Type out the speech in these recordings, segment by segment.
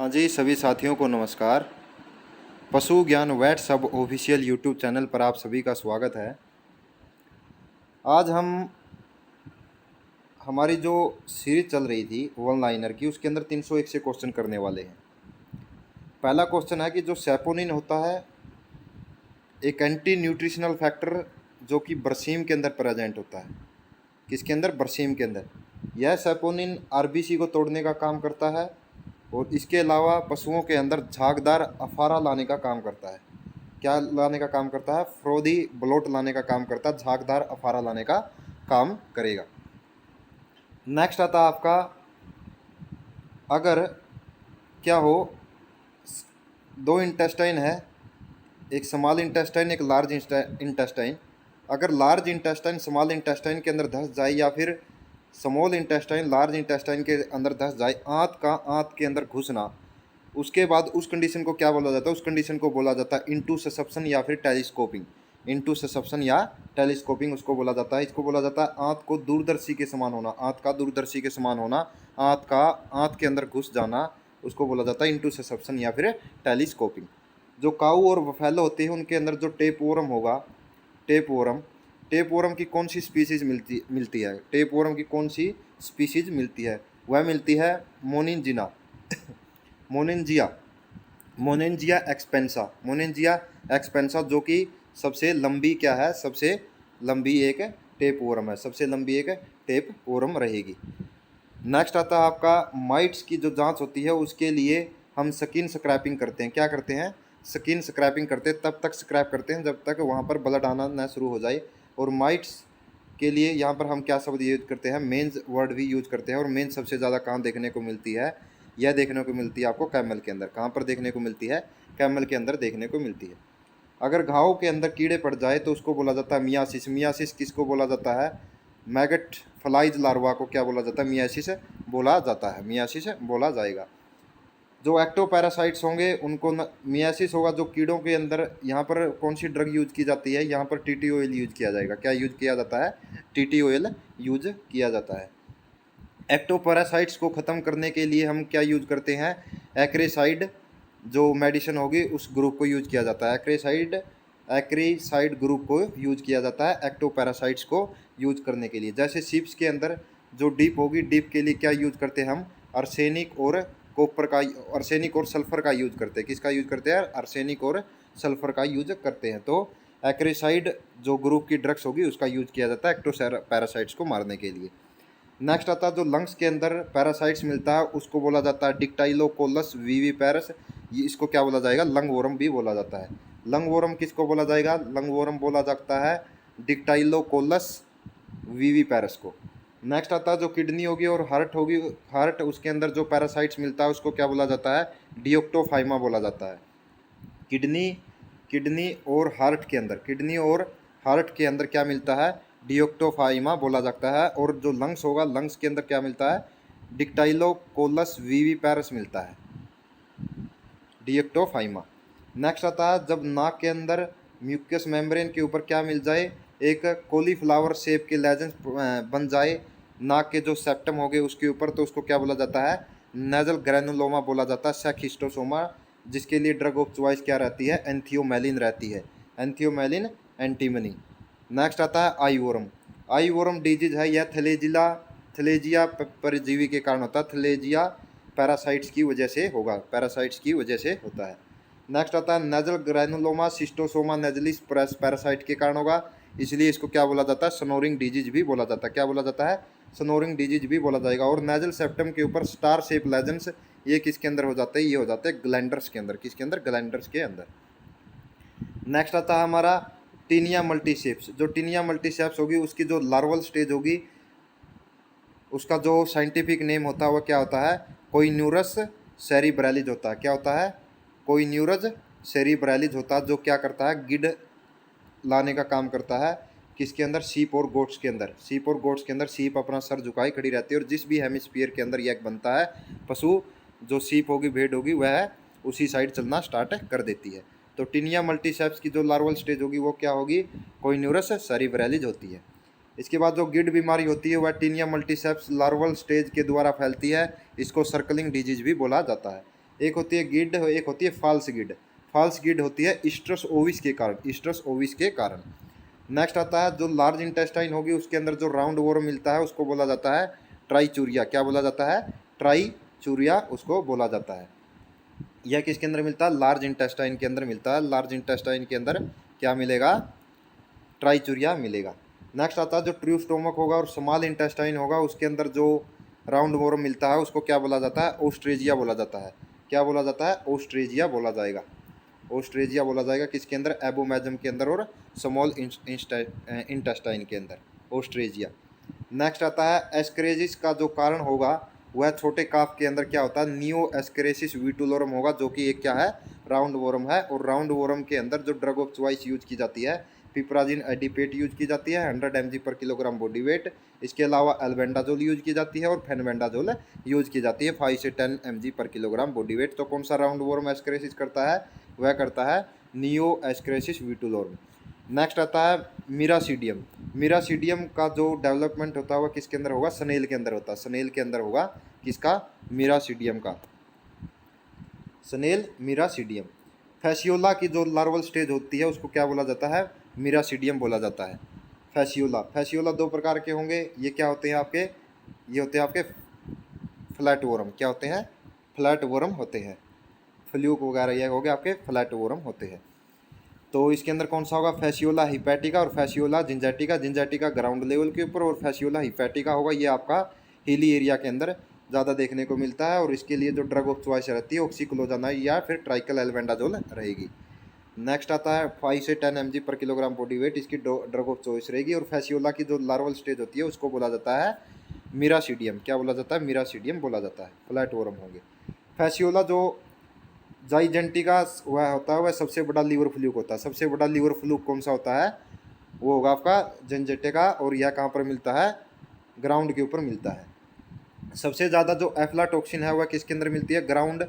हाँ जी, सभी साथियों को नमस्कार। पशु ज्ञान वेट सब ऑफिशियल यूट्यूब चैनल पर आप सभी का स्वागत है। आज हम हमारी जो सीरीज चल रही थी वन लाइनर की, उसके अंदर 301 से क्वेश्चन करने वाले हैं। पहला क्वेश्चन है कि जो सैपोनिन होता है, एक एंटी न्यूट्रिशनल फैक्टर जो कि बरसीम के अंदर प्रेजेंट होता है। किसके अंदर? बरसीम के अंदर। यह सैपोनिन आरबीसी को तोड़ने का काम करता है और इसके अलावा पशुओं के अंदर झागदार अफारा लाने का काम करता है। क्या लाने का काम करता है? फ्रोदी ब्लोट लाने का काम करता है, झागदार अफारा लाने का काम करेगा। नेक्स्ट आता है आपका, अगर क्या हो, दो इंटेस्टाइन है, एक स्मॉल इंटेस्टाइन एक लार्ज इंटेस्टाइन। अगर लार्ज इंटेस्टाइन स्मॉल इंटेस्टाइन के अंदर धंस जाए या फिर स्मॉल इंटेस्टाइन लार्ज इंटेस्टाइन के अंदर धंस जाए, आंत के अंदर घुसना, उसके बाद उस कंडीशन को क्या बोला जाता है? उस कंडीशन को बोला जाता है इनटू ससेप्शन या फिर टेलीस्कोपिंग। इनटू ससेप्शन या टेलीस्कोपिंग उसको बोला जाता है। इसको बोला जाता है आंत को दूरदर्शी के समान होना, आंत का दूरदर्शी के समान होना, आंत के अंदर घुस जाना, उसको बोला जाता है इनटू ससेप्शन या फिर टेलीस्कोपिंग। जो काऊ और बफेलो होते हैं उनके अंदर जो टेपवोरम होगा, टेपवोरम की कौन सी स्पीसीज मिलती है? टेपवोरम की कौन सी स्पीसीज मिलती है? वह मिलती है मोनिंजिना मोनेंजिया मोनेंजिया एक्सपेंसा, जो कि सबसे लंबी क्या है? सबसे लंबी एक टेपवोरम है, सबसे लंबी एक टेपवोरम रहेगी। नेक्स्ट आता है आपका, माइट्स की जो जांच होती है उसके लिए हम स्किन स्क्रैपिंग करते हैं। क्या करते हैं? स्किन स्क्रैपिंग करते हैं। तब तक स्क्रैप करते हैं जब तक वहाँ पर ब्लड आना न शुरू हो जाए। और माइट्स के लिए यहाँ पर हम क्या शब्द यूज करते हैं? मेंस वर्ड भी यूज करते हैं। और मेंस सबसे ज़्यादा कहाँ देखने को मिलती है? यह देखने को मिलती है आपको कैमल के अंदर। कहाँ पर देखने को मिलती है? कैमल के अंदर देखने को मिलती है। अगर घाव के अंदर कीड़े पड़ जाए तो उसको बोला जाता है मियासिस। मियासिस किसको बोला जाता है? मैगट फ्लाइज लार्वा को क्या बोला जाता है? मियासिस बोला जाता है, मियासिस बोला जाएगा। जो एक्टोपैरासाइट्स होंगे उनको मियासिस होगा। जो कीड़ों के अंदर, यहाँ पर कौन सी ड्रग यूज की जाती है? यहाँ पर टीटी ऑयल यूज किया जाएगा। क्या यूज किया जाता है? टीटी ऑयल यूज किया जाता है। एक्टोपैरासाइट्स को ख़त्म करने के लिए हम क्या यूज करते हैं? एक्रेसाइड जो मेडिसिन होगी उस ग्रुप को यूज किया जाता है। एक्रेसाइड ग्रुप को यूज किया जाता है एक्टोपैरासाइट्स को यूज करने के लिए। जैसे शिप्स के अंदर जो डीप होगी, डीप के लिए क्या यूज करते हैं हम? आर्सेनिक और कॉपर का, आर्सेनिक और सल्फर का यूज करते हैं। किसका यूज करते हैं? आर्सेनिक और सल्फर का यूज करते हैं। तो एक्रेसाइड जो ग्रुप की ड्रग्स होगी उसका यूज किया जाता है एक्टोपैरासाइट्स को मारने के लिए। नेक्स्ट आता है, जो लंग्स के अंदर पैरासाइट्स मिलता है उसको बोला जाता है डिक्टाइलोकोलस विविपैरस। ये इसको क्या बोला जाएगा? लंगवोरम भी बोला जाता है। लंगवोरम किसको बोला जाएगा? लंगवोरम बोला जाता है डिक्टाइलोकोलस विविपैरस को। नेक्स्ट आता है, जो किडनी होगी और हार्ट होगी, हार्ट उसके अंदर जो पैरासाइट्स मिलता है उसको क्या बोला जाता है? डियोक्टोफाइमा बोला जाता है। किडनी और हार्ट के अंदर, किडनी और हार्ट के अंदर क्या मिलता है? डियोक्टोफाइमा बोला जाता है। और जो लंग्स होगा, लंग्स के अंदर क्या मिलता है? डिक्टाइलोकोलस विविपैरस मिलता है, डियोक्टोफाइमा। नेक्स्ट आता है, जब नाक के अंदर म्यूकस मेम्ब्रेन के ऊपर क्या मिल जाए? एक कॉलीफ्लावर शेप के लेजेंस बन जाए नाक के जो सेप्टम हो गए उसके ऊपर, तो उसको क्या बोला जाता है? नेजल ग्रैनुलोमा बोला जाता है, सेक्हिस्टोसोमा। जिसके लिए ड्रग ऑफ चॉइस क्या रहती है? एंथियोमेलिन रहती है, एंथियोमेलिन एंटीमनी। नेक्स्ट आता है आईवोरम। आईवोरम डिजीज है, यह थलेजिया परजीवी के कारण होता है। थलेजिया पैरासाइट्स की वजह से होगा, पैरासाइट्स की वजह से होता है। नेक्स्ट आता है नेजल ग्रैनुलोमा सिस्टोसोमा नेजलिस पैरासाइट के कारण होगा, इसलिए इसको क्या बोला जाता है? स्नोरिंग डिजीज भी बोला जाता है। क्या बोला जाता है? स्नोरिंग डिजीज भी बोला जाएगा। और नेजल सेप्टम के ऊपर स्टार शेप लेजेंस, ये किसके अंदर हो जाते हैं? ये हो जाते हैं ग्लैंडर्स के अंदर। किसके अंदर? ग्लैंडर्स के अंदर। नेक्स्ट आता है हमारा टीनिया मल्टीसेप्स। जो टीनिया मल्टीसेप्स होगी उसकी जो लार्वल स्टेज होगी उसका जो साइंटिफिक नेम होता है वह क्या होता है? कोइन्यूरस सेरिब्रैलिज होता है। क्या होता है? कोइन्यूरस सेरिब्रैलिज होता है, जो क्या करता है? गिड लाने का काम करता है। किसके अंदर? सीप और गोट्स के अंदर। सीप और गोट्स के अंदर सीप अपना सर झुकाए खड़ी रहती है और जिस भी हेमिस्फीयर के अंदर यह बनता है, पशु जो सीप होगी, भेड़ होगी, वह उसी साइड चलना स्टार्ट कर देती है। तो टीनिया मल्टीसेप्स की जो लार्वल स्टेज होगी वो क्या होगी? कोइन्यूरस सेरिब्रैलिज होती है। इसके बाद जो गिड बीमारी होती है वह टीनिया मल्टीसेप्स लार्वल स्टेज के द्वारा फैलती है। इसको सर्कलिंग डिजीज भी बोला जाता है। एक होती है गिड, एक होती है फाल्स गिड। फाल्स गिड होती है स्ट्रस ओविस के कारण, स्ट्रस ओविस के कारण। नेक्स्ट आता है जो लार्ज इंटेस्टाइन होगी उसके अंदर जो राउंड वॉर्म मिलता है उसको बोला जाता है ट्राइचूरिया। क्या बोला जाता है? ट्राइचूरिया उसको बोला जाता है। यह किसके अंदर मिलता है? लार्ज इंटेस्टाइन के अंदर मिलता है। लार्ज इंटेस्टाइन के अंदर क्या मिलेगा? ट्राइचूरिया मिलेगा। नेक्स्ट आता है जो ट्रू स्टोमक होगा और स्मॉल इंटेस्टाइन होगा उसके अंदर जो राउंड वॉर्म मिलता है उसको क्या बोला जाता है? ओस्ट्रेजिया बोला जाता है। क्या बोला जाता है? ओस्ट्रेजिया बोला जाएगा। ओस्ट्रेजिया बोला जाएगा किसके अंदर? एबोमेजम के अंदर और स्मॉल इंटेस्टाइन के अंदर, ओस्ट्रेजिया। नेक्स्ट आता है एस्करेसिस का जो कारण होगा वह छोटे काफ के अंदर क्या होता है? नियो एस्करेसिस वीटुलोरम होगा, जो कि एक क्या है? राउंड वॉर्म है। और राउंड वॉर्म के अंदर जो ड्रग ऑफ चॉइस यूज की जाती है, पिप्राजिन एडिपेट यूज की जाती है 100 mg पर किलोग्राम बॉडी वेट। इसके अलावा एल्बेंडाजोल यूज की जाती है और फेनबेंडाजोल यूज की जाती है 5 से 10 mg पर किलोग्राम बॉडी वेट। तो कौन सा राउंड वॉर्म एस्करेसिस करता है? वह करता है नियो एस्करेसिस वीटुलोरम। नेक्स्ट आता है मिरासीडियम। मिरासीडियम का जो डेवलपमेंट होता है वह किसके अंदर होगा? स्नेल के अंदर होता है। स्नेल के अंदर होगा किसका? मिरासीडियम का। स्नेल मिरासीडियम। फैसियोला की जो लार्वल स्टेज होती है उसको क्या बोला जाता है? मिरासीडियम बोला जाता है। फैसियोला, फैसियोला दो प्रकार के होंगे। ये क्या होते हैं आपके? ये होते हैं आपके फ्लैट वॉर्म। क्या होते हैं? फ्लैट वॉर्म होते हैं। फ्लूक वगैरह ये हो गए आपके फ्लैट वॉर्म होते हैं। तो इसके अंदर कौन सा होगा? फैसियोला हिपैटिका और फैसियोला जिंजैटिका। जिंजैटिका ग्राउंड लेवल के ऊपर और फैसियोला हिपैटिका होगा ये आपका हिली एरिया के अंदर ज़्यादा देखने को मिलता है। और इसके लिए जो ड्रग ऑफ चॉइस रहती है ऑक्सीक्लोजानाइड या फिर ट्राइकल एल्बेंडाजोल रहेगी। नेक्स्ट आता है 5 से 10 mg पर किलोग्राम बॉडी वेट, इसकी ड्रग ऑफ चॉइस रहेगी। और फैसियोला की जो लार्वल स्टेज होती है उसको बोला जाता है मिरासीडियम। क्या बोला जाता है? मिरासीडियम बोला जाता है। फ्लैट वॉर्म होंगे। फैसियोला जो जाइजेंटिका वह होता है वह सबसे बड़ा लीवर फ्लूक होता है। सबसे बड़ा लीवर फ्लूक कौन सा होता है? वो होगा आपका जेंजेटिका। और यह कहाँ पर मिलता है? ग्राउंड के ऊपर मिलता है। सबसे ज़्यादा जो एफ्लाटॉक्सिन है वह किसके अंदर मिलती है? ग्राउंड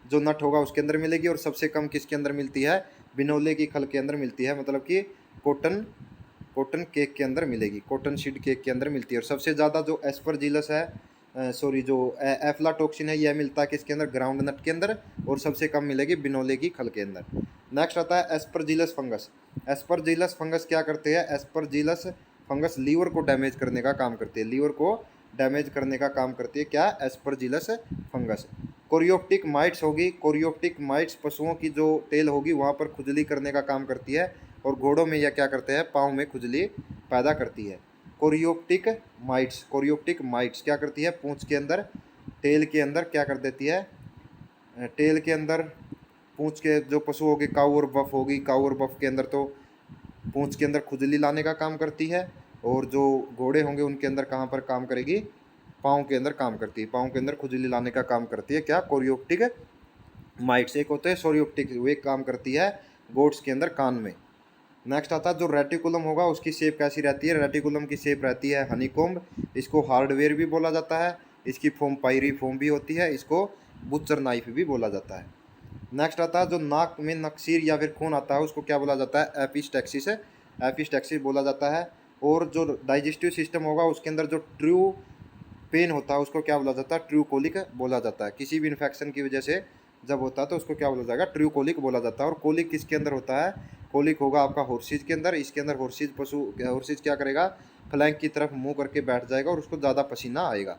जो नट होगा उसके अंदर मिलेगी। और सबसे कम किसके अंदर मिलती है? बिनोले की खल के अंदर मिलती है, मतलब कि कॉटन केक के अंदर मिलेगी, कॉटन सीड केक के अंदर मिलती है। और सबसे ज़्यादा जो एस्परजिलस है जो एफ्लाटॉक्सिन है यह मिलता है किसके अंदर? ग्राउंड नट के अंदर। और सबसे कम मिलेगी बिनोले की खल के अंदर। नेक्स्ट आता है एस्परजिलस फंगस। एस्परजिलस फंगस क्या करते हैं? एस्परजिलस फंगस लीवर को डैमेज करने का काम करती है। लीवर को डैमेज करने का काम करती है क्या? Aspergillus fungus. कोरियोप्टिक माइट्स होगी। कोरियोप्टिक माइट्स पशुओं की जो टेल होगी वहाँ पर खुजली करने का काम करती है। और घोड़ों में यह क्या करते हैं? पाँव में खुजली पैदा करती है। कोरियोप्टिक माइट्स, कोरियोप्टिक माइट्स क्या करती है? पूंछ के अंदर, टेल के अंदर क्या कर देती है? टेल के अंदर पूंछ के जो पशु होगी, काऊ और बफ होगी, काऊ और बफ के अंदर तो पूंछ के अंदर खुजली लाने का काम करती है। और जो घोड़े होंगे उनके अंदर कहाँ पर काम करेगी? पाँव के अंदर काम करती है। पाँव के अंदर खुजली लाने का काम करती है क्या? कोरियोप्टिक माइट्स। एक होते हैं सोरियोप्टिक, वे काम करती है गोट्स के अंदर कान में। नेक्स्ट आता है जो रेटिकुलम होगा उसकी शेप कैसी रहती है? रेटिकुलम की शेप रहती है हनीकॉम्ब। इसको हार्डवेयर भी बोला जाता है। इसकी फॉर्म पायरी फॉर्म भी होती है। इसको बुच्चर नाइफ भी बोला जाता है। नेक्स्ट आता है जो नाक में नक्सीर या फिर खून आता है उसको क्या बोला जाता है? एपिस्टैक्सिस। एपिस्टैक्सिस बोला जाता है। और जो डाइजेस्टिव सिस्टम होगा उसके अंदर जो ट्रू पेन होता है उसको क्या बोला जाता है? ट्रू कोलिक बोला जाता है। किसी भी इन्फेक्शन की वजह से जब होता है तो उसको क्या बोला जाएगा? ट्रू कोलिक बोला जाता है। और कोलिक किसके अंदर होता है? कोलिक होगा आपका हॉर्सिज के अंदर। इसके अंदर हॉर्सिज पशु, हॉर्सिज क्या करेगा? फ्लैंक की तरफ मुंह करके बैठ जाएगा और उसको ज़्यादा पसीना आएगा,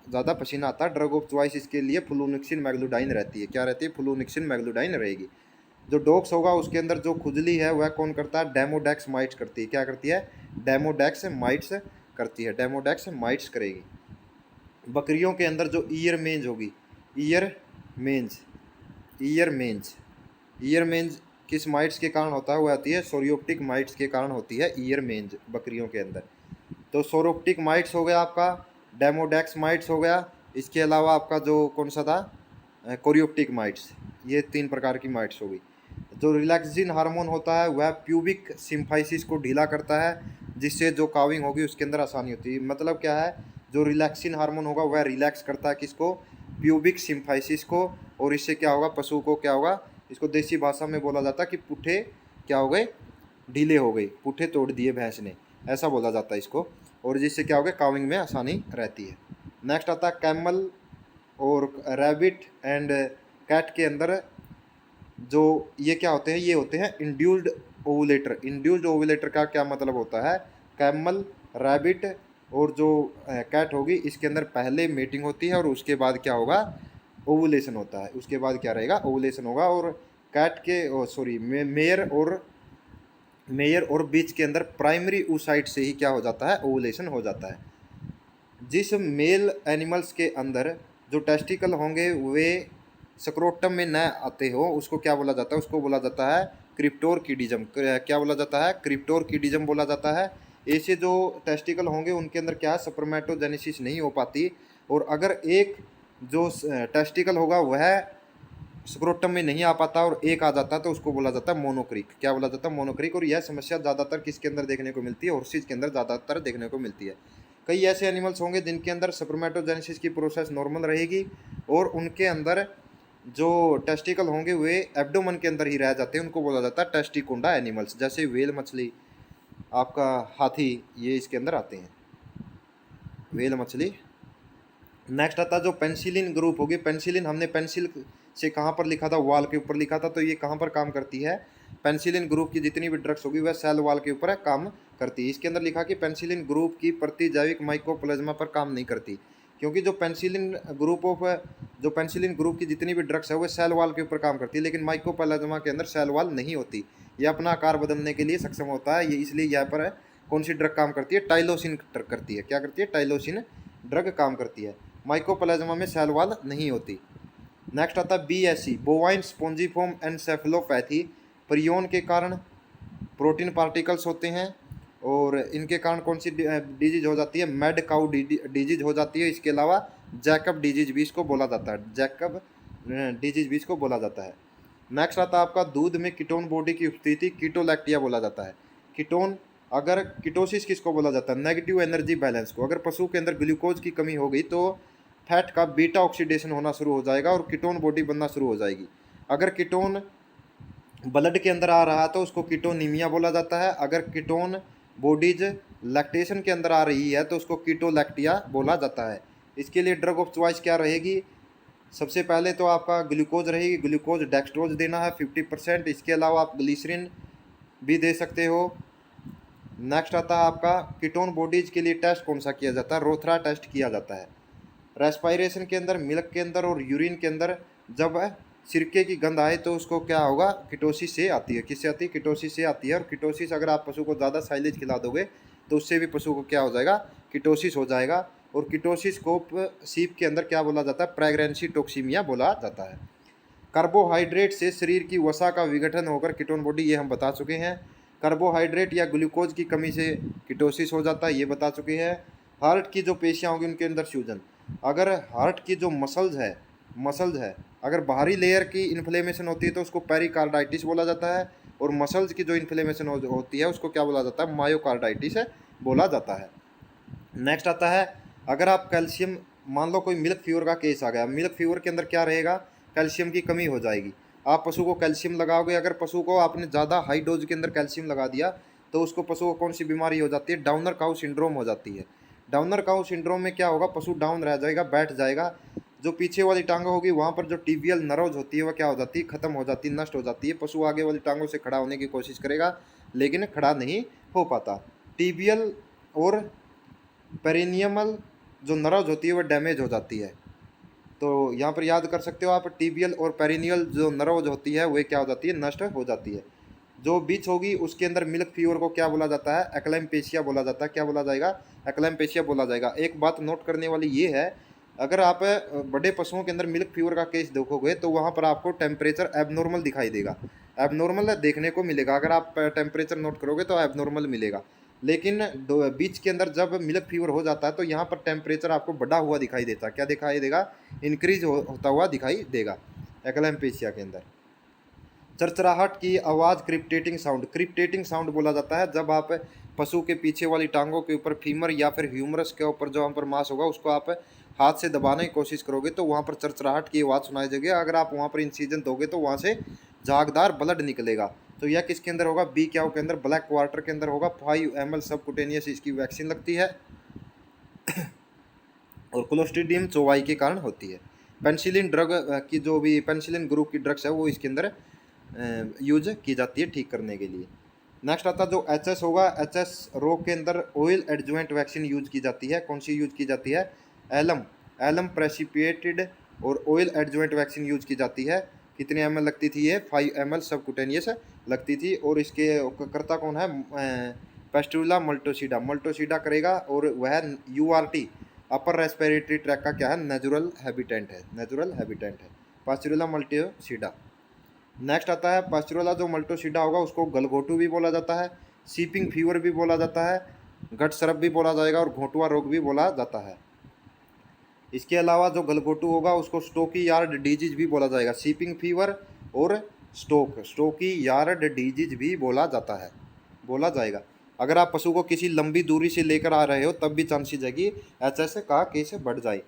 ज़्यादा पसीना आता है। ड्रग ऑफ चॉइस इसके लिए फ्लूनिक्सिन मैग्लूडाइन रहती है। क्या रहती है? फ्लूनिक्सिन मैग्लूडाइन रहेगी। जो डॉग्स होगा उसके अंदर जो खुजली है वह कौन करता है? डेमोडेक्स माइट्स करती है। क्या करती है? डेमोडेक्स माइट्स करती है। डेमोडेक्स माइट्स करेगी। बकरियों के अंदर जो ईयर मेंज होगी, ईयर मेंज, ईयर मेंज, ईयर मेंज किस माइट्स के कारण होता है? वो आती है सोरियोप्टिक माइट्स के कारण होती है ईयर मेंज बकरियों के अंदर। तो सोरोप्टिक माइट्स हो गया आपका, डेमोडेक्स माइट्स हो गया, इसके अलावा आपका जो कौन सा था? कोरियोप्टिक माइट्स। ये 3 प्रकार की माइट्स हो गई। जो रिलैक्सिन हार्मोन होता है वह प्यूबिक सिम्फाइसिस को ढीला करता है, जिससे जो काविंग होगी उसके अंदर आसानी होती है। मतलब क्या है? जो रिलैक्सिन हार्मोन होगा वह रिलैक्स करता है किसको? प्यूबिक सिम्फाइसिस को। और इससे क्या होगा? पशु को क्या होगा? इसको देसी भाषा में बोला जाता है कि पुट्ठे क्या हो गए? ढीले हो गए, पुट्ठे तोड़ दिए भैंस ने, ऐसा बोला जाता है इसको। और जिससे क्या हो गया? काविंग में आसानी रहती है। नेक्स्ट आता है कैमल और रैबिट एंड कैट के अंदर जो ये क्या होते हैं, ये होते हैं इंड्यूस्ड ओवुलेटर। इंड्यूस्ड ओवुलेटर का क्या मतलब होता है, कैमल, रैबिट और जो कैट होगी, इसके अंदर पहले मीटिंग होती है और उसके बाद क्या होगा, ओवुलेशन होता है। उसके बाद क्या रहेगा, ओवुलेशन होगा। और कैट के सॉरी मेयर और बीच के अंदर प्राइमरी oocyte से ही क्या हो जाता है, ओवुलेशन हो जाता है। जिस मेल एनिमल्स के अंदर जो टेस्टिकल होंगे वे स्क्रोटम में न आते हो, उसको क्या बोला जाता है, उसको बोला जाता है क्रिप्टोरकिडिज्म। क्या बोला जाता है, क्रिप्टोरकिडिज्म बोला जाता है। ऐसे जो टेस्टिकल होंगे उनके अंदर क्या है, स्पर्मेटोजेनेसिस नहीं हो पाती। और अगर एक जो टेस्टिकल होगा वह स्क्रोटम में नहीं आ पाता और एक आ जाता है तो उसको बोला जाता है मोनोक्रिक। क्या बोला जाता है, मोनोक्रिक। और यह समस्या ज़्यादातर किसके अंदर देखने को मिलती है, हॉर्सेज के अंदर ज़्यादातर देखने को मिलती है। कई ऐसे एनिमल्स होंगे जिनके अंदर स्पर्मेटोजेनेसिस की प्रोसेस नॉर्मल रहेगी और उनके अंदर जो टेस्टिकल होंगे वे एब्डोमन के अंदर ही रह जाते हैं, उनको बोला जाता है टेस्टिकोंडा एनिमल्स। जैसे व्हेल मछली, आपका हाथी, ये इसके अंदर आते हैं, व्हेल मछली। नेक्स्ट आता है जो पेंसिलिन ग्रुप होगी। पेंसिलिन हमने पेंसिल से कहाँ पर लिखा था, वॉल के ऊपर लिखा था, तो ये कहाँ पर काम करती है, पेंसिलिन ग्रुप की जितनी भी ड्रग्स होगी वह सेल वॉल के ऊपर काम करती है। इसके अंदर लिखा कि पेंसिलिन ग्रुप की प्रतिजैविक माइकोप्लाज्मा पर काम नहीं करती, क्योंकि जो पेंसिलिन ग्रुप की जितनी भी ड्रग्स है वो सेल वॉल के ऊपर काम करती है, लेकिन माइकोप्लाज्मा के अंदर सेल वॉल नहीं होती। ये अपना आकार बदलने के लिए सक्षम होता है, ये इसलिए यहाँ पर कौन सी ड्रग काम करती है, टाइलोसिन ड्रग करती है। क्या करती है, टाइलोसिन ड्रग काम करती है। माइकोप्लाज्मा में सेल वॉल नहीं होती। नेक्स्ट आता है BSE, बोवाइन स्पोंजिफॉर्म एनसेफेलोपैथी। परियोन के कारण प्रोटीन पार्टिकल्स होते हैं और इनके कारण कौन सी डिजीज हो जाती है, मैड काउ डिजीज हो जाती है। इसके अलावा जैकब डिजीज भी इसको बोला जाता है, जैकब डिजीज भी इसको बोला जाता है। नेक्स्ट आता है आपका दूध में कीटोन बॉडी की उपस्थिति, कीटोलैक्टिया बोला जाता है। कीटोन, अगर कीटोसिस किसको बोला जाता है, नेगेटिव एनर्जी बैलेंस को। अगर पशु के अंदर ग्लूकोज की कमी हो गई तो फैट का बीटा ऑक्सीडेशन होना शुरू हो जाएगा और कीटोन बॉडी बनना शुरू हो जाएगी। अगर कीटोन ब्लड के अंदर आ रहा है तो उसको कीटोनीमिया बोला जाता है। अगर कीटोन बॉडीज लैक्टेशन के अंदर आ रही है तो उसको कीटोलैक्टिया बोला जाता है। इसके लिए ड्रग ऑफ चॉइस क्या रहेगी, सबसे पहले तो आपका ग्लूकोज रहेगी, ग्लूकोज डेक्सट्रोज देना है 50%। इसके अलावा आप ग्लिसरीन भी दे सकते हो। नेक्स्ट आता है आपका कीटोन बॉडीज के लिए टेस्ट कौन सा किया जाता है, रोथरा टेस्ट किया जाता है। रेस्पायरेशन के अंदर, मिल्क के अंदर और यूरिन के अंदर जब सिरके की गंध आए तो उसको क्या होगा, कीटोसिस से आती है। किससे आती है, कीटोसिस से आती है। और कीटोसिस अगर आप पशु को ज़्यादा साइलेज खिला दोगे तो उससे भी पशु को क्या हो जाएगा, कीटोसिस हो जाएगा। और कीटोसिस को सीप के अंदर क्या बोला जाता है, प्रेगनेंसी टॉक्सीमिया बोला जाता है। कार्बोहाइड्रेट से शरीर की वसा का विघटन होकर कीटोन बॉडी, ये हम बता चुके हैं। कार्बोहाइड्रेट या ग्लूकोज की कमी से कीटोसिस हो जाता है, ये बता चुके हैं। हार्ट की जो पेशियाँ होंगी उनके अंदर सूजन। अगर हार्ट की जो मसल्स है अगर बाहरी लेयर की इन्फ्लेमेशन होती है तो उसको पेरिकार्डाइटिस बोला जाता है। और मसल्स की जो इन्फ्लेमेशन होती है उसको क्या बोला जाता है, मायोकार्डाइटिस बोला जाता है। नेक्स्ट आता है, अगर आप कैल्शियम, मान लो कोई मिल्क फीवर का केस आ गया, मिल्क फीवर के अंदर क्या रहेगा, कैल्शियम की कमी हो जाएगी। आप पशु को कैल्शियम लगाओगे, अगर पशु को आपने ज़्यादा हाई डोज के अंदर कैल्शियम लगा दिया तो उसको पशु को कौन सी बीमारी हो जाती है, डाउनर काउ सिंड्रोम हो जाती है। डाउनर काउ सिंड्रोम में क्या होगा, पशु डाउन रह जाएगा, बैठ जाएगा। जो पीछे वाली टांगों होगी वहाँ पर जो टिबियल नर्व्स होती है वह क्या हो जाती है, खत्म हो जाती है, नष्ट हो जाती है। पशु आगे वाली टांगों से खड़ा होने की कोशिश करेगा लेकिन खड़ा नहीं हो पाता। टिबियल और पेरिनियमल जो नर्व्स होती है वह डैमेज हो जाती है। तो यहाँ पर याद कर सकते हो आप, टिबियल और पेरिनियल जो नर्व्स होती है वह क्या हो जाती है, नष्ट हो जाती है। जो बीच होगी उसके अंदर मिल्क फीवर को क्या बोला जाता है, एक्लैम्पेशिया बोला जाता है। क्या बोला जाएगा, एक्लैम्पेशिया बोला जाएगा। एक बात नोट करने वाली ये है, अगर आप बड़े पशुओं के अंदर मिल्क फीवर का केस देखोगे तो वहाँ पर आपको टेम्परेचर एबनॉर्मल दिखाई देगा, एबनॉर्मल देखने को मिलेगा। अगर आप टेम्परेचर नोट करोगे तो एबनॉर्मल मिलेगा। लेकिन बीच के अंदर जब मिल्क फीवर हो जाता है तो यहाँ पर टेम्परेचर आपको बढ़ा हुआ दिखाई देता है। क्या दिखाई देगा, इंक्रीज होता हुआ दिखाई देगा एक्लैम्पेशिया के अंदर। चरचराहट की आवाज़, क्रिप्टेटिंग साउंड बोला जाता है। जब आप पशु के पीछे वाली टांगों के ऊपर फीमर या फिर ह्यूमरस के ऊपर जो वहाँ पर मांस होगा उसको आप हाथ से दबाने की कोशिश करोगे तो वहाँ पर चरचराहट की आवाज़ सुनाई देगी। अगर आप वहाँ पर इंसिजन दोगे तो वहाँ से झागदार ब्लड निकलेगा। तो यह किसके अंदर होगा, बी क्याओ के अंदर, ब्लैक वाटर के अंदर होगा। 5 ml सबकुटेनियस इसकी वैक्सीन लगती है और क्लोस्ट्रीडियम चौवाई के कारण होती है। पेनिसिलिन ड्रग की जो भी पेनिसिलिन ग्रुप की ड्रग्स है वो इसके अंदर यूज की जाती है ठीक करने के लिए। नेक्स्ट आता जो एच एस होगा, एच एस रोग के अंदर ऑयल एडजुवेंट वैक्सीन यूज की जाती है। कौन सी यूज की जाती है? एलम एलम प्रेसिपिएटेड और ऑयल एडजुवेंट वैक्सीन यूज की जाती है। कितने एम लगती थी ये? 5 ml सबकुटेनियस लगती थी। और इसके करता कौन है? पेस्टुला मल्टोसीडा, मल्टोसीडा करेगा। और वह यूआरटी अपर रेस्पिरेटरी ट्रैक का क्या है? नेचुरल हैबिटेंट है, नेचुरल हैबिटेंट है पास्चुरेला मल्टोसीडा। नेक्स्ट आता है पास्चुरेला जो मल्टोसीडा होगा उसको गलघोटू भी बोला जाता है, सीपिंग फीवर भी बोला जाता है, गट सरप भी बोला जाएगा और घोटुआ रोग भी बोला जाता है। इसके अलावा जो गलघोटू होगा उसको स्टोकी यार्ड डिजीज भी बोला जाएगा, सीपिंग फीवर और स्टोकी यार्ड डिजीज भी बोला जाता है, बोला जाएगा। अगर आप पशु को किसी लंबी दूरी से लेकर आ रहे हो तब भी चांसेस है कि एचएस का केस बढ़ जाए।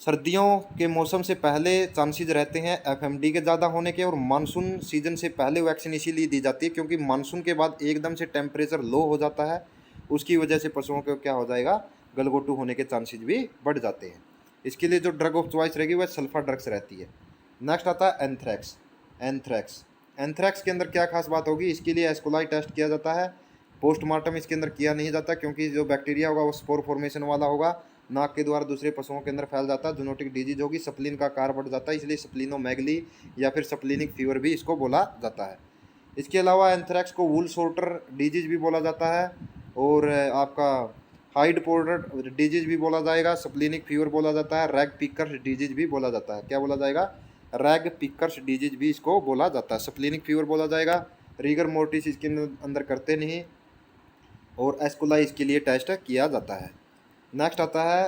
सर्दियों के मौसम से पहले चांसेस रहते हैं एफएमडी के ज़्यादा होने के, और मानसून सीजन से पहले वैक्सीन इसीलिए दी जाती है क्योंकि मानसून के बाद एकदम से टेम्परेचर लो हो जाता है, उसकी वजह से पशुओं को क्या हो जाएगा? गलघोटू होने के चांसेस भी बढ़ जाते हैं। इसके लिए जो ड्रग ऑफ चॉइस रहेगी वह सल्फा ड्रग्स रहती है। नेक्स्ट आता है एंथ्रैक्स। एंथ्रैक्स एंथ्रैक्स के अंदर क्या खास बात होगी? इसके लिए एस्कोलाई टेस्ट किया जाता है, पोस्टमार्टम इसके अंदर किया नहीं जाता क्योंकि जो बैक्टीरिया होगा वो स्पोर फॉर्मेशन वाला होगा, नाक के द्वारा दूसरे पशुओं के अंदर फैल जाता है, जूनोटिक डिजीज होगी, स्प्लीन का आकार बढ़ जाता है, इसलिए स्प्लीनोमेगली या फिर स्प्लीनिक फीवर भी इसको बोला जाता है। इसके अलावा एंथ्रैक्स को वूल सोल्टर डिजीज भी बोला जाता है और आपका हाइड पोर्टर डिजीज भी बोला जाएगा, स्प्लीनिक फीवर बोला जाता है, रैग पिकर्स डिजीज भी बोला जाता है। क्या बोला जाएगा? रैग पिकर्स डिजीज भी इसको बोला जाता है, स्प्लीनिक फीवर बोला जाएगा। रीगर मोर्टिस इसके अंदर करते नहीं और एस्कोलाई इसके लिए टेस्ट किया जाता है। नेक्स्ट आता है,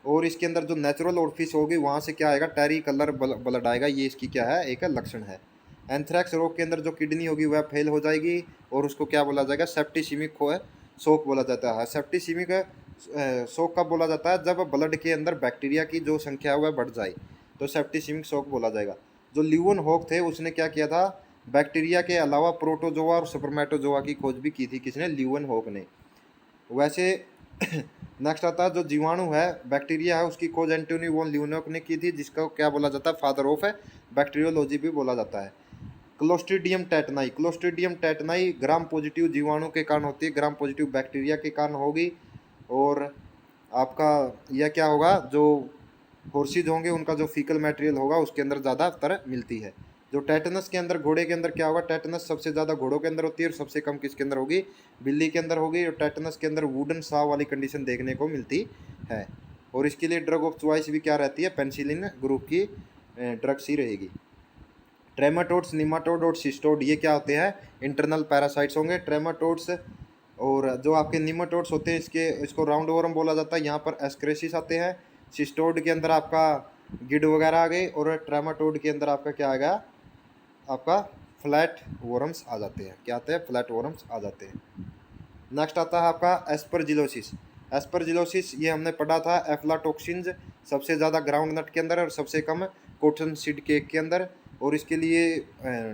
और इसके अंदर जो नेचुरल ऑर्फिस होगी वहाँ से क्या आएगा? टेरी कलर ब्लड आएगा, ये इसकी क्या है? एक लक्षण है। एंथ्रैक्स रोग के अंदर जो किडनी होगी वह फेल हो जाएगी और उसको क्या बोला जाएगा? सेप्टिसिमिक शोक बोला जाता है। सेप्टिसिमिक शोक कब बोला जाता है? जब ब्लड के अंदर बैक्टीरिया की जो संख्या है वह बढ़ जाए तो सेप्टिसिमिक शोक बोला जाएगा। जो ल्यूवन हॉक थे उसने क्या किया था? बैक्टीरिया के अलावा प्रोटोजोआ और स्पर्मेटोजोआ की खोज भी की थी। किसने? ल्यूवन हॉक ने। वैसे नेक्स्ट आता है जो जीवाणु है, बैक्टीरिया है, उसकी खोज एंटोनी वॉन ल्यूनोक ने की थी, जिसका क्या बोला जाता है? फादर ऑफ बैक्टीरियोलॉजी भी बोला जाता है। क्लोस्ट्रीडियम टेटनाई, क्लोस्ट्रीडियम टेटनाई ग्राम पॉजिटिव जीवाणु के कारण होती है, ग्राम पॉजिटिव बैक्टीरिया के कारण होगी। और आपका यह क्या होगा? जो हॉर्सेज होंगे उनका जो फीकल मटेरियल होगा उसके अंदर ज़्यादातर मिलती है। जो टेटनस के अंदर, घोड़े के अंदर क्या होगा? टेटनस सबसे ज़्यादा घोड़ों के अंदर होती है और सबसे कम किसके अंदर होगी? बिल्ली के अंदर होगी। और टेटनस के अंदर वुडन सा वाली कंडीशन देखने को मिलती है। और इसके लिए ड्रग ऑफ चॉइस भी क्या रहती है? पेनिसिलिन ग्रुप की ड्रग्स ही रहेगी। ट्रेमाटोड्स, निमाटोड और सिस्टोड ये क्या होते हैं? इंटरनल पैरासाइट्स होंगे। ट्रेमाटोड्स और जो आपके निमाटोड्स होते हैं इसको राउंड वॉर्म बोला जाता है। यहाँ पर एस्क्रेसिस आते हैं। सिस्टोड के अंदर आपका गिड वगैरह आ गए और ट्रेमाटोड के अंदर आपका क्या आ गया? आपका फ्लैट वॉर्म्स आ जाते हैं। क्या आते हैं? फ्लैट वॉर्म्स आ जाते हैं। नेक्स्ट आता है आपका एस्परजिलोसिस। एस्परजिलोसिस ये हमने पढ़ा था, एफ्लाटॉक्सिन्स सबसे ज़्यादा ग्राउंड नट के अंदर और सबसे कम कॉटन सीड केक के अंदर। और इसके लिए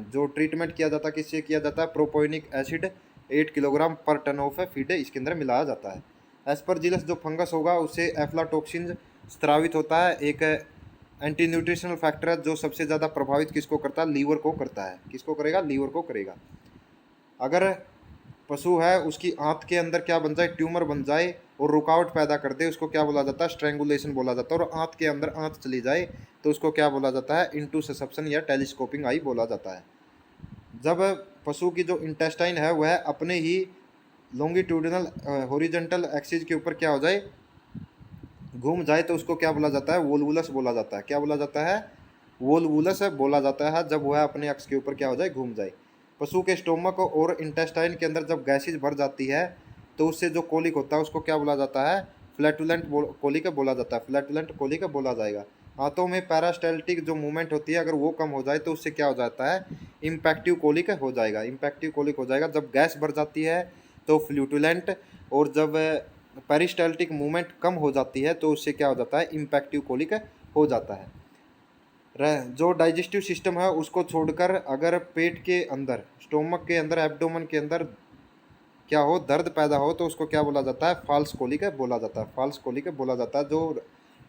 जो ट्रीटमेंट किया जाता है किससे किया जाता है? प्रोपोनिक एसिड 8 किलोग्राम पर टन ऑफ फीड इसके अंदर मिलाया जाता है। एस्परजिलस जो फंगस होगा उससे एफ्लाटॉक्सिन स्त्रावित होता है, एक एंटी न्यूट्रिशनल फैक्टर है जो सबसे ज़्यादा प्रभावित किसको करता है? लीवर को करता है। किसको करेगा? लीवर को करेगा। अगर पशु है उसकी आंत के अंदर क्या बन जाए? ट्यूमर बन जाए और रुकावट पैदा कर दे, उसको क्या बोला जाता है? स्ट्रेंगुलेशन बोला जाता है। और आंत के अंदर आंत चली जाए तो उसको क्या बोला जाता है? इंटूससेप्शन या टेलीस्कोपिंग आई बोला जाता है। जब पशु की जो इंटेस्टाइन है वह अपने ही लॉन्गिट्यूडिनल हॉरिजॉन्टल एक्सिस के ऊपर क्या हो जाए? घूम जाए तो उसको क्या बोला जाता है? वोल्वुलस बोला जाता है। क्या बोला जाता है? वोल्वुलस बोला जाता है जब वह अपने अक्ष के ऊपर क्या हो जाए? घूम जाए। पशु के स्टोमक और इंटेस्टाइन के अंदर जब गैसेज भर जाती है तो उससे जो कोलिक होता है उसको क्या बोला जाता है? फ्लैटुलेंट कोलिक बोला जाता है। फ्लैटुलेंट कोलिक बोला जाएगा। हाथों में पैरास्टेल्टिक जो मूवमेंट होती है अगर वो कम हो जाए तो उससे क्या हो जाता है? इम्पैक्टिव कोलिक हो जाएगा। इम्पैक्टिव कोलिक हो जाएगा जब गैस भर जाती है तो फ्लूटुलेंट, और जब पेरिस्टाल्टिक मूवमेंट कम हो जाती है तो उससे क्या हो जाता है? इम्पैक्टिव कोलिक हो जाता है। जो डाइजेस्टिव सिस्टम है उसको छोड़कर अगर पेट के अंदर, स्टोमक के अंदर, एब्डोमेन के अंदर क्या हो? दर्द पैदा हो तो उसको क्या बोला जाता है? फॉल्स कोलिक बोला जाता है। फॉल्स कोलिक बोला जाता है। जो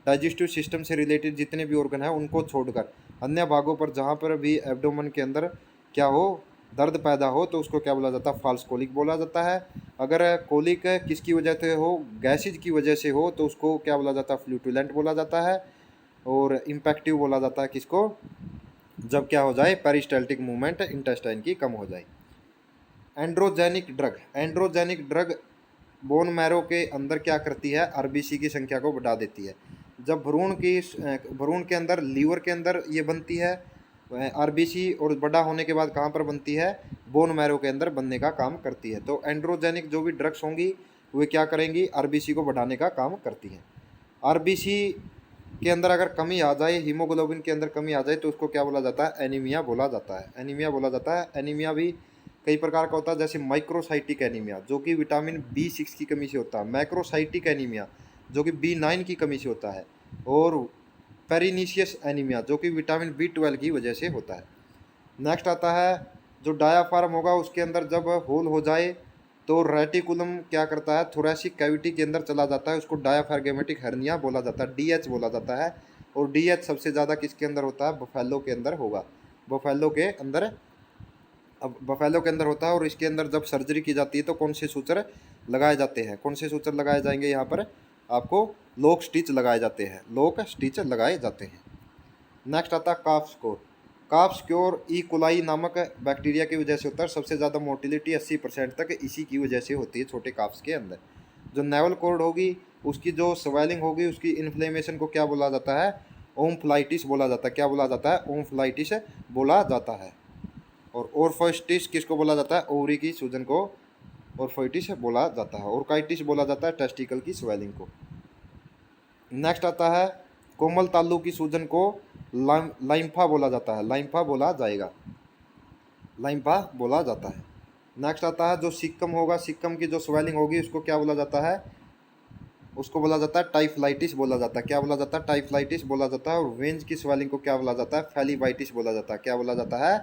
डाइजेस्टिव सिस्टम से रिलेटेड जितने भी ऑर्गन है उनको छोड़कर अन्य भागों पर जहाँ पर भी एब्डोमेन के अंदर क्या हो, दर्द पैदा हो, तो उसको क्या बोला जाता है, फॉल्स कोलिक बोला जाता है। अगर कोलिक किसकी वजह से हो, गैसेज की वजह से हो, तो उसको क्या बोला जाता है, फ्लूटुलेंट बोला जाता है। और इम्पैक्टिव बोला जाता है किसको, जब क्या हो जाए, पेरिस्टाल्टिक मूवमेंट इंटेस्टाइन की कम हो जाए। एंड्रोजेनिक ड्रग बोन मैरो के अंदर क्या करती है, आरबीसी की संख्या को बढ़ा देती है। जब भ्रूण के अंदर, लीवर के अंदर ये बनती है आरबीसी, और बड़ा होने के बाद कहाँ पर बनती है, बोन मैरो के अंदर बनने का काम करती है। तो एंड्रोजेनिक जो भी ड्रग्स होंगी वे क्या करेंगी, आरबीसी को बढ़ाने का काम करती हैं। आरबीसी के अंदर अगर कमी आ जाए, हीमोग्लोबिन के अंदर कमी आ जाए, तो उसको क्या बोला जाता है, एनीमिया बोला जाता है। एनीमिया बोला जाता है। एनीमिया भी कई प्रकार का होता है, जैसे माइक्रोसाइटिक एनीमिया जो कि विटामिन B6 की कमी से होता है, मैक्रोसाइटिक एनीमिया जो कि B9 की कमी से होता है, और पेरिनीशियस एनीमिया जो कि विटामिन B12 की वजह से होता है। नेक्स्ट आता है जो डायाफ्राम होगा, उसके अंदर जब होल हो जाए तो रेटिकुलम क्या करता है, थोरेसिक कैविटी के अंदर चला जाता है, उसको डायाफ्रागमेटिक हर्निया बोला जाता है, DH बोला जाता है। और DH सबसे ज़्यादा किसके अंदर होता है, बफेलो के अंदर होगा, बफेलो के अंदर, अब बफेलो के अंदर होता है। और इसके अंदर जब सर्जरी की जाती है तो कौन से सूचर लगाए जाते हैं, कौन से सूचर लगाए जाएंगे, यहाँ पर आपको लॉक स्टिच लगाए जाते हैं, लॉक स्टिच लगाए जाते हैं। नेक्स्ट आता है काफ स्कोर। काफ स्कोर ई कोलाई नामक बैक्टीरिया की वजह से होता है। सबसे ज़्यादा मोटिलिटी 80% तक इसी की वजह से होती है छोटे काफ्स के अंदर। जो नेवल कॉर्ड होगी उसकी जो स्वेलिंग होगी, उसकी इन्फ्लेमेशन को क्या बोला जाता है, ओम्फलाइटिस बोला जाता है। क्या बोला जाता है, ओम्फलाइटिस बोला जाता है। और ओरफोइटिस किसको बोला जाता है, ओवरी की सूजन को ओरफोइटिस बोला जाता है। ओरकाइटिस बोला जाता है टेस्टिकल की स्वेलिंग को। नेक्स्ट आता है कोमल तालु की सूजन को लाइम्फा बोला जाता है, लाइम्फा बोला जाएगा, लाइम्फा बोला जाता है। नेक्स्ट आता है जो सिक्कम होगा, सिक्कम की जो स्वेलिंग होगी उसको क्या बोला जाता है, उसको बोला जाता है टाइफलाइटिस बोला जाता है। क्या बोला जाता है, टाइफलाइटिस बोला जाता है। और वेंज की स्वेलिंग को क्या बोला जाता है, फेलीबाइटिस बोला जाता है। क्या बोला जाता है,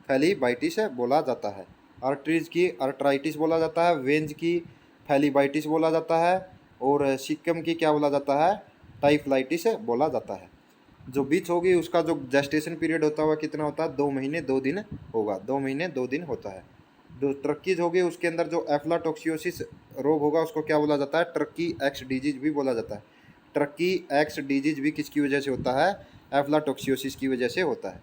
फेलीबाइटिस बोला जाता है। आर्टरीज की आर्ट्राइटिस बोला जाता है, वेंज की फेलीबाइटिस बोला जाता है, और सिक्कम की क्या बोला जाता है, टाइफलाइटिस बोला जाता है। जो बीच होगी उसका जो जेस्टेशन पीरियड होता है वह कितना होता है, 2 महीने 2 दिन होगा, 2 महीने 2 दिन होता है। जो ट्रक्कीज होगी उसके अंदर जो एफ्लाटोक्सियोसिस रोग होगा उसको क्या बोला जाता है, ट्रक्की एक्स डिजीज भी बोला जाता है। ट्रक्की एक्स डिजीज भी किसकी वजह से होता है, एफ्लाटोक्सियोसिस की वजह से होता है।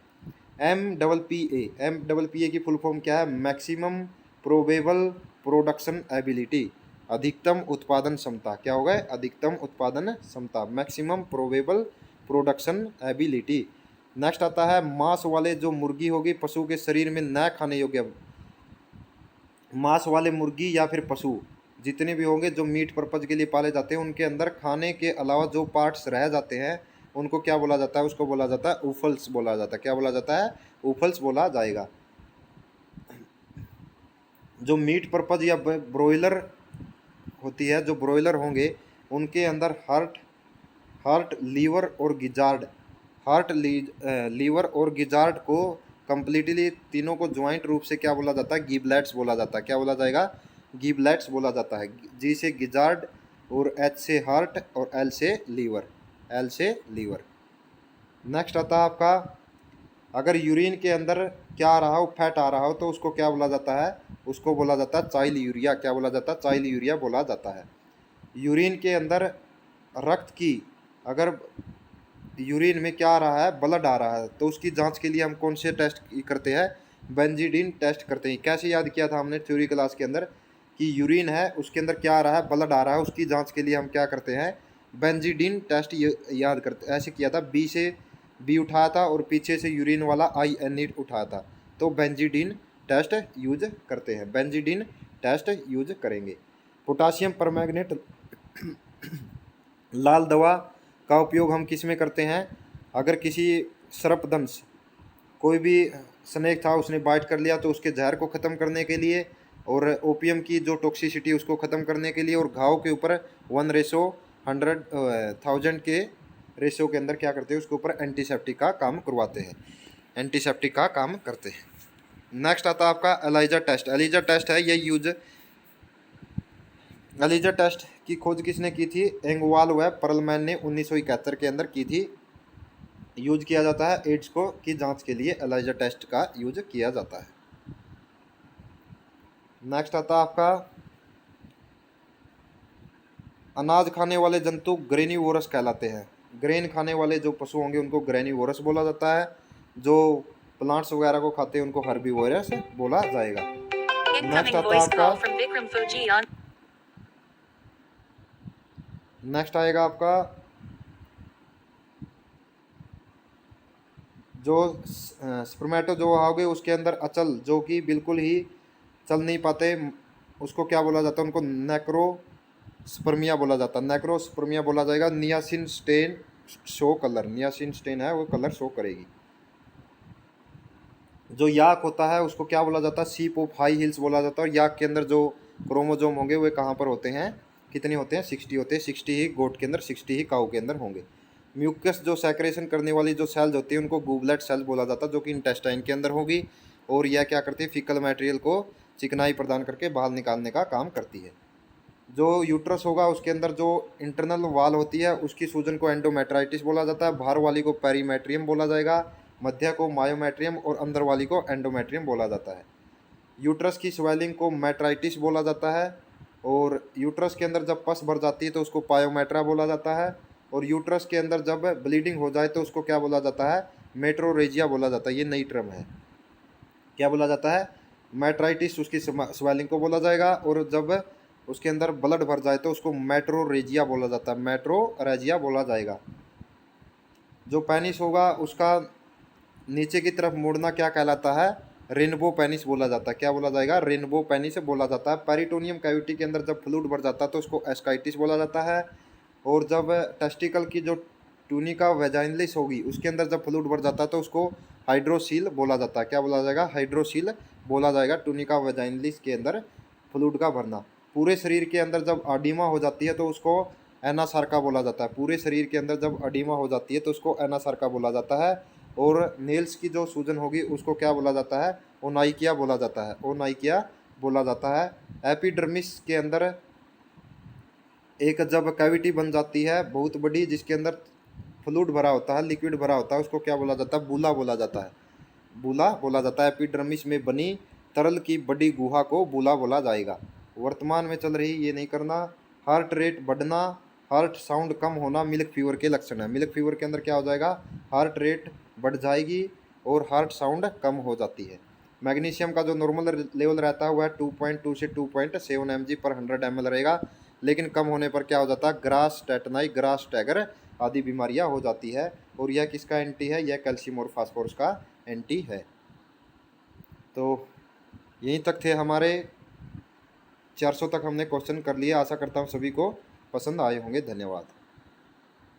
MPPA की फुल फॉर्म क्या है, मैक्सिमम प्रोबेबल प्रोडक्शन एबिलिटी, अधिकतम उत्पादन क्षमता। क्या होगा, अधिकतम उत्पादन क्षमता, maximum probable production ability. Next आता है मांस वाले जो मुर्गी होगी पशु के शरीर में न खाने योग्य, मांस वाले मुर्गी या फिर पशु जितने भी होंगे जो मीट पर्पज के लिए पाले जाते हैं, उनके अंदर खाने के अलावा जो पार्ट्स रह जाते हैं उनको क्या बोला जाता है, उसको बोला जाता है ऊफल्स बोला जाता है। क्या बोला जाता है, ऊफल्स बोला जाएगा। जो मीट पर्पज या ब्रोइलर होती है, जो ब्रोइलर होंगे उनके अंदर हार्ट लीवर और गिजार्ड, लीवर और गिजार्ड को कंप्लीटली तीनों को ज्वाइंट रूप से क्या बोला जाता है, गिबलेट्स बोला जाता है। क्या बोला जाएगा, गिबलेट्स बोला जाता है। जी से गिजार्ड, और एच से हार्ट, और एल से लीवर, एल से लीवर। नेक्स्ट आता है आपका, अगर यूरिन के अंदर क्या आ रहा हो, फैट आ रहा हो, तो उसको क्या बोला जाता है, उसको बोला जाता है चाइल्ड यूरिया। क्या बोला जाता है, चाइल्ड यूरिया बोला जाता है। यूरिन के अंदर रक्त की, अगर यूरिन में क्या आ रहा है, ब्लड आ रहा है, तो उसकी जांच के लिए हम कौन से टेस्ट करते हैं, बेंजीडीन टेस्ट करते हैं। कैसे याद किया था हमने थ्योरी क्लास के अंदर कि यूरिन है उसके अंदर क्या आ रहा है, ब्लड आ रहा है, उसकी जांच के लिए हम क्या करते हैं, बेंजीडीन टेस्ट याद करते, ऐसे किया था। बी से बी उठाया था और पीछे से यूरिन वाला INE उठाया था, तो बेंजीडीन टेस्ट यूज करते हैं, बेंजीडीन टेस्ट यूज करेंगे। पोटासियम परमैंगनेट लाल दवा का उपयोग हम किस में करते हैं, अगर किसी सर्पदंश, कोई भी स्नेक था उसने बाइट कर लिया तो उसके जहर को ख़त्म करने के लिए, और ओपियम की जो टॉक्सिसिटी उसको ख़त्म करने के लिए, और घाव के ऊपर 1:100,000 के रेशियो के अंदर क्या करते हैं, उसके ऊपर एंटीसेप्टिक का काम करवाते हैं, एंटीसेप्टिक का काम करते हैं। नेक्स्ट आता है आपका एलाइजा टेस्ट। एलिजा टेस्ट है ये यूज, एलिजा टेस्ट की खोज किसने की थी? एंगवाल व परलमैन ने 1971 के अंदर की थी। यूज किया जाता है एड्स को की जांच के लिए एलाइजा टेस्ट का यूज किया जाता है। नेक्स्ट आता है आपका अनाज खाने वाले जंतु ग्रेनिवोरस कहलाते हैं। ग्रेन खाने वाले जो पशु होंगे उनको ग्रेनिवोरस बोला जाता है। जो प्लांट्स वगैरह को खाते हैं उनको हर्बीवोरस बोला जाएगा। नेक्स्ट आता है आपका नेक्स्ट आएगा आपका जो स्पर्मेटोजोआ होगे उसके अंदर अचल जो कि बिल्कुल ही चल नहीं पाते उसको क्या बोला जाता है? उनको नेक्रोस्पर्मिया बोला जाता है। नेक्रोस्पर्मिया बोला जाएगा। Nigrosin stain show colour, nigrosin stain है वो कलर शो करेगी। जो याक होता है उसको क्या बोला जाता है? सीप ऑफ हाई हिल्स बोला जाता है। और याक के अंदर जो क्रोमोजोम होंगे वे कहाँ पर होते हैं? कितने होते हैं? 60 होते हैं। 60 ही गोट के अंदर, 60 ही काऊ के अंदर होंगे। म्यूकस जो सेक्रेशन करने वाली जो सेल्स होती है उनको गूबलेट सेल बोला जाता है, जो कि इंटेस्टाइन के अंदर होगी। और यह क्या करती है? फीकल मटेरियल को चिकनाई प्रदान करके बाहर निकालने का काम करती है। जो यूट्रस होगा उसके अंदर जो इंटरनल वाल होती है उसकी सूजन को एंडोमेट्राइटिस बोला जाता है। बाहर वाली को पेरीमेट्रियम बोला जाएगा, मध्य को मायोमेट्रियम और अंदर वाली को एंडोमेट्रियम बोला जाता है। यूट्रस की स्वेलिंग को मेट्राइटिस बोला जाता है। और यूट्रस के अंदर जब पस भर जाती है तो उसको पायोमेट्रा बोला जाता है। और यूट्रस के अंदर जब ब्लीडिंग हो जाए तो उसको क्या बोला जाता है? मेट्रोरेजिया बोला जाता है। ये नई टर्म है। क्या बोला जाता है? मेट्राइटिस उसकी स्वेलिंग को बोला जाएगा। और जब उसके अंदर ब्लड भर जाए तो उसको मेट्रोरेजिया बोला जाता है, मेट्रोरेजिया बोला जाएगा। जो पेनिस होगा उसका नीचे की तरफ मुड़ना क्या कहलाता है? रेनबो पेनिस बोला जाता है। क्या बोला जाएगा? रेनबो पेनिस बोला जाता है। पेरिटोनियम कैविटी के अंदर जब फ्लूइड भर जाता है तो उसको एस्काइटिस बोला जाता है। और जब टेस्टिकल की जो ट्यूनिका वेजाइनलिस होगी उसके अंदर जब फ्लूइड भर जाता है तो उसको हाइड्रोसील बोला जाता है। क्या बोला जाएगा? हाइड्रोसील बोला जाएगा। ट्यूनिका वेजाइनलिस के अंदर फ्लूइड का भरना। पूरे शरीर के अंदर जब अडीमा हो जाती है तो उसको एनासार्का बोला जाता है। पूरे शरीर के अंदर जब अडीमा हो जाती है तो उसको एनासार्का बोला जाता है। और नेल्स की जो सूजन होगी उसको क्या बोला जाता है? ओनाइकिया बोला जाता है। ओनाइकिया बोला जाता है। एपिडर्मिस के अंदर एक जब कैविटी बन जाती है बहुत बड़ी जिसके अंदर फ्लूइड भरा होता है, लिक्विड भरा होता है, उसको क्या बोला जाता है? बूला बोला जाता है। बूला बोला जाता है। एपिडर्मिस में बनी तरल की बड़ी गुहा को बूला बोला जाएगा। वर्तमान में चल रही ये नहीं करना। हार्ट रेट बढ़ना, हार्ट साउंड कम होना मिल्क फीवर के लक्षण है। मिल्क फीवर के अंदर क्या हो जाएगा? हार्ट रेट बढ़ जाएगी और हार्ट साउंड कम हो जाती है। मैग्नीशियम का जो नॉर्मल लेवल रहता है वह 2.2 से 2.7 mg पर 100 ml रहेगा। लेकिन कम होने पर क्या हो जाता है? ग्रास टेटनाई, ग्रास टैगर आदि बीमारियां हो जाती है। और यह किसका एंटी है? यह कैल्शियम और फास्फोरस का एंटी है। तो यहीं तक थे हमारे 400 तक हमने क्वेश्चन कर लिए। आशा करता हूँ सभी को पसंद आए होंगे। धन्यवाद।